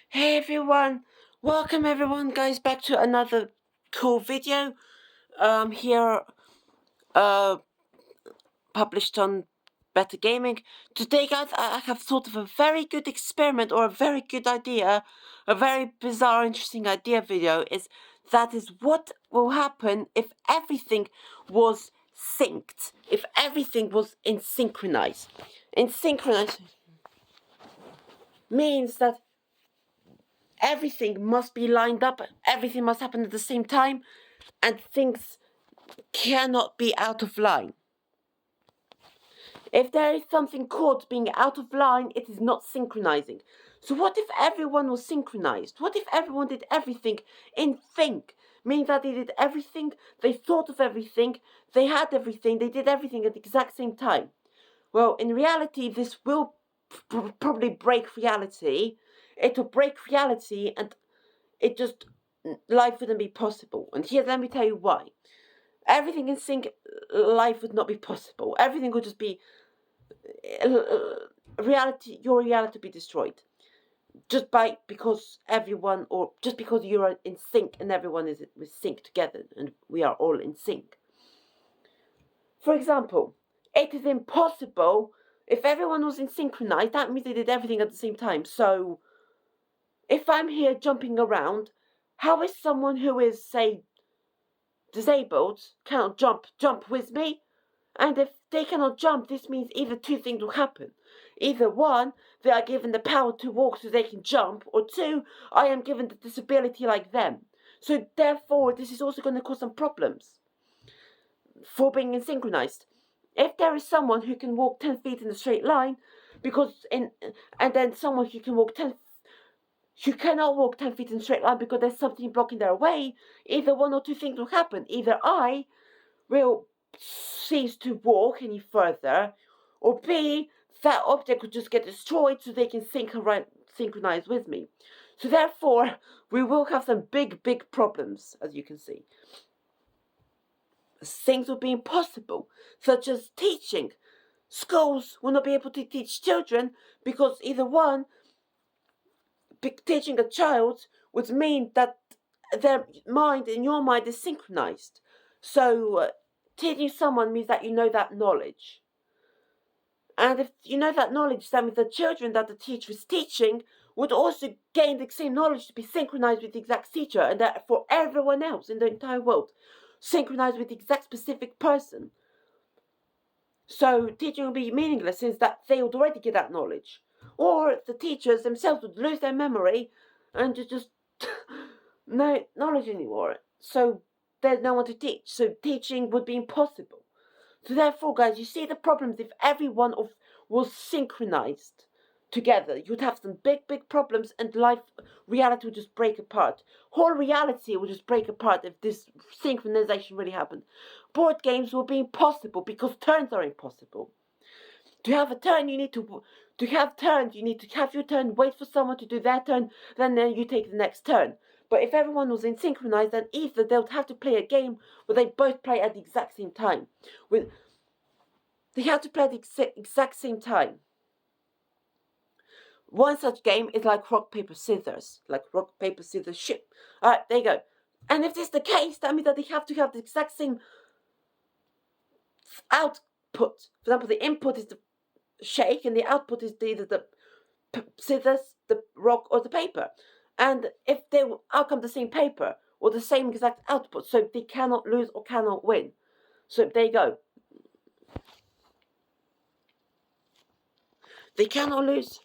Hey everyone, welcome everyone guys back to another cool video here published on Better Gaming. Today guys I have thought of a very good experiment or a very good idea, a very bizarre interesting idea video is what will happen if everything was synced, if everything was in synchronized. In synchronized means that everything must be lined up, everything must happen at the same time, and things cannot be out of line. If there is something called being out of line, it is not synchronizing. So what if everyone was synchronized? What if everyone did everything in sync? Meaning that they did everything, they thought of everything, they had everything, they did everything at the exact same time. Well, in reality, this will probably break reality. It will break reality and it just, life wouldn't be possible. And here, let me tell you why. Everything in sync, life would not be possible. Everything would just be reality. Your reality would be destroyed because everyone, or just because you're in sync and everyone is with sync together, and we are all in sync. For example, it is impossible if everyone was in synchronized. That means they did everything at the same time. So, if I'm here jumping around, how is someone who is, say, disabled cannot jump with me? And if they cannot jump, this means either two things will happen. Either one, they are given the power to walk so they can jump, or two, I am given the disability like them. So therefore, this is also going to cause some problems for being synchronized. If there is someone who can walk 10 feet in a straight line, and then someone who can walk 10 you cannot walk 10 feet in a straight line because there's something blocking their way, either one or two things will happen. Either I will cease to walk any further, or B, that object will just get destroyed so they can synchronize with me. So therefore, we will have some big problems, as you can see. Things will be impossible, such as teaching. Schools will not be able to teach children because either one, teaching a child would mean that their mind and your mind is synchronized. So teaching someone means that you know that knowledge. And if you know that knowledge, that means the children that the teacher is teaching would also gain the same knowledge to be synchronized with the exact teacher, and that for everyone else in the entire world, synchronized with the exact specific person. So teaching would be meaningless since that they would already get that knowledge. Or the teachers themselves would lose their memory and just no knowledge anymore. So there's no one to teach. So teaching would be impossible. So therefore, guys, you see the problems if everyone was synchronized together. You'd have some big problems, and reality would just break apart. Whole reality would just break apart if this synchronization really happened. Board games will be impossible because turns are impossible. To have a turn, you need to have turns. You need to have your turn, wait for someone to do their turn, then you take the next turn. But if everyone was in synchronized, then either they would have to play a game where they both play at the exact same time. They have to play at the exact same time. One such game is like rock, paper, scissors. Like rock, paper, scissors, shoot. Alright, there you go. And if this is the case, that means that they have to have the exact same output. For example, the input is the shake and the output is either the scissors, the rock, or the paper. And if they outcome the same paper or the same exact output, so they cannot lose or cannot win. So there you go. They cannot lose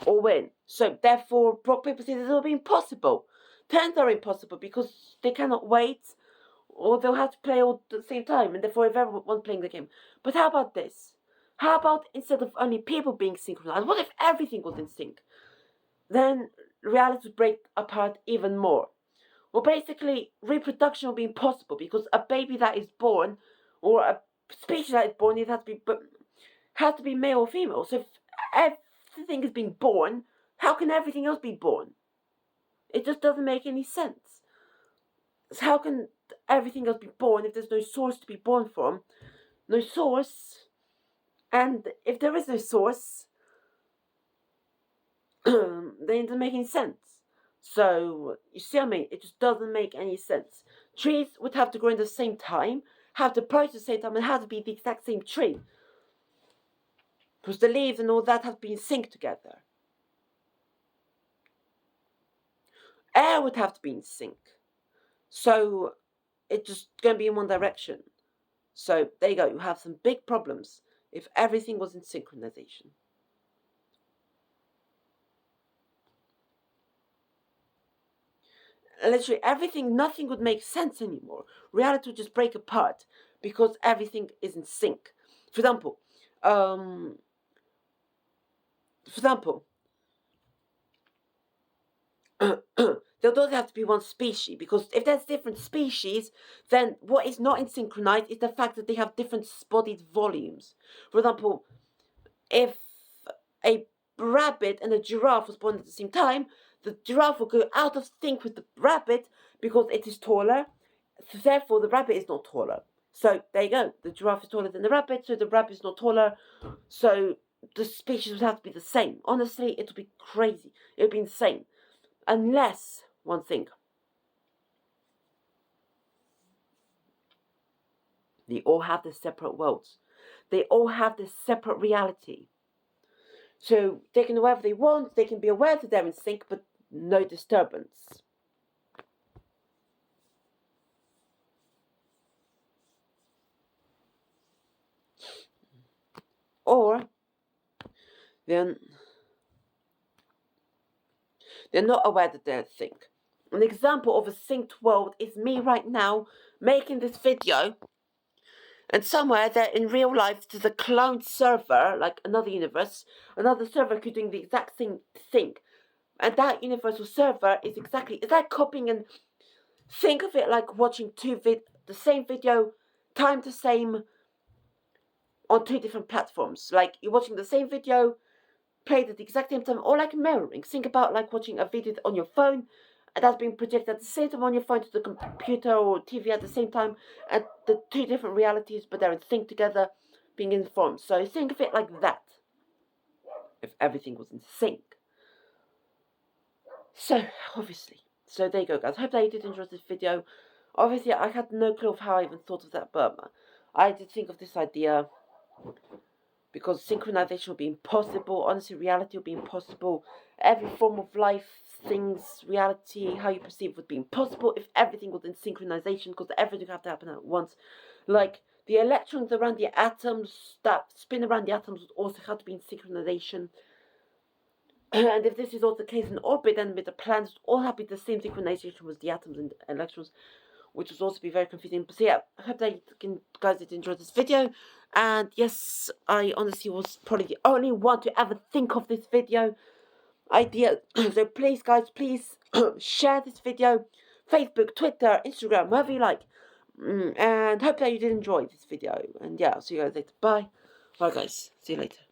or win. So therefore, rock, paper, scissors will be impossible. Turns are impossible because they cannot wait, or they'll have to play all at the same time, and therefore if everyone's playing the game. But how about this? How about instead of only people being synchronized, what if everything was in sync? Then reality would break apart even more. Well, basically, reproduction will be impossible because a baby that is born, or a species that is born, it has to be male or female. So if everything is being born, how can everything else be born? It just doesn't make any sense. So how can everything else be born if there's no source to be born from? No source. And if there is no source, then it doesn't make any sense. So, you see what I mean? It just doesn't make any sense. Trees would have to grow in the same time, have to grow at the same time, and have to be the exact same tree. Because the leaves and all that have to be in sync together. Air would have to be in sync. So, it's just going to be in one direction. So, there you go. You have some big problems if everything was in synchronization. Literally everything, nothing would make sense anymore. Reality would just break apart because everything is in sync. For example, there doesn't have to be one species, because if there's different species, then what is not in synchronized is the fact that they have different bodied volumes. For example, if a rabbit and a giraffe was born at the same time, the giraffe will go out of sync with the rabbit because it is taller. So therefore, the rabbit is not taller. So there you go. The giraffe is taller than the rabbit, so the rabbit is not taller. So the species would have to be the same. Honestly, it would be crazy. It would be insane. Unless, one thing, they all have their separate worlds. They all have this separate reality. So they can do whatever they want, they can be aware that they're in sync, but no disturbance. Or then they're not aware that they're in sync. An example of a synced world is me right now making this video, and somewhere there in real life there's a cloned server, like another universe, another server could do the exact same thing. And that universal server is exactly, it's like copying, and think of it like watching the same video, time the same, on two different platforms. Like you're watching the same video, played at the exact same time, or like mirroring. Think about like watching a video on your phone, and that's being projected at the same time on your phone to the computer or TV at the same time, and the two different realities, but they're in sync together, being informed. So think of it like that, if everything was in sync. So, obviously. So there you go, guys. Hope that you did enjoy this video. Obviously, I had no clue of how I even thought of that, but I did think of this idea because synchronization would be impossible. Honestly, reality would be impossible. Every form of life, things, reality, how you perceive would be impossible if everything was in synchronization, because everything would have to happen at once. Like, the electrons around the atoms that spin around the atoms would also have to be in synchronization. And if this is also the case in orbit, then with the planets would all have to be the same synchronization with the atoms and electrons, which would also be very confusing. But so yeah, I hope that you guys did enjoy this video. And yes, I honestly was probably the only one to ever think of this video idea. So please, guys, please share this video, Facebook, Twitter, Instagram, wherever you like. And hope that you did enjoy this video. And yeah, I'll see you guys later. Bye. Bye, guys. See you later.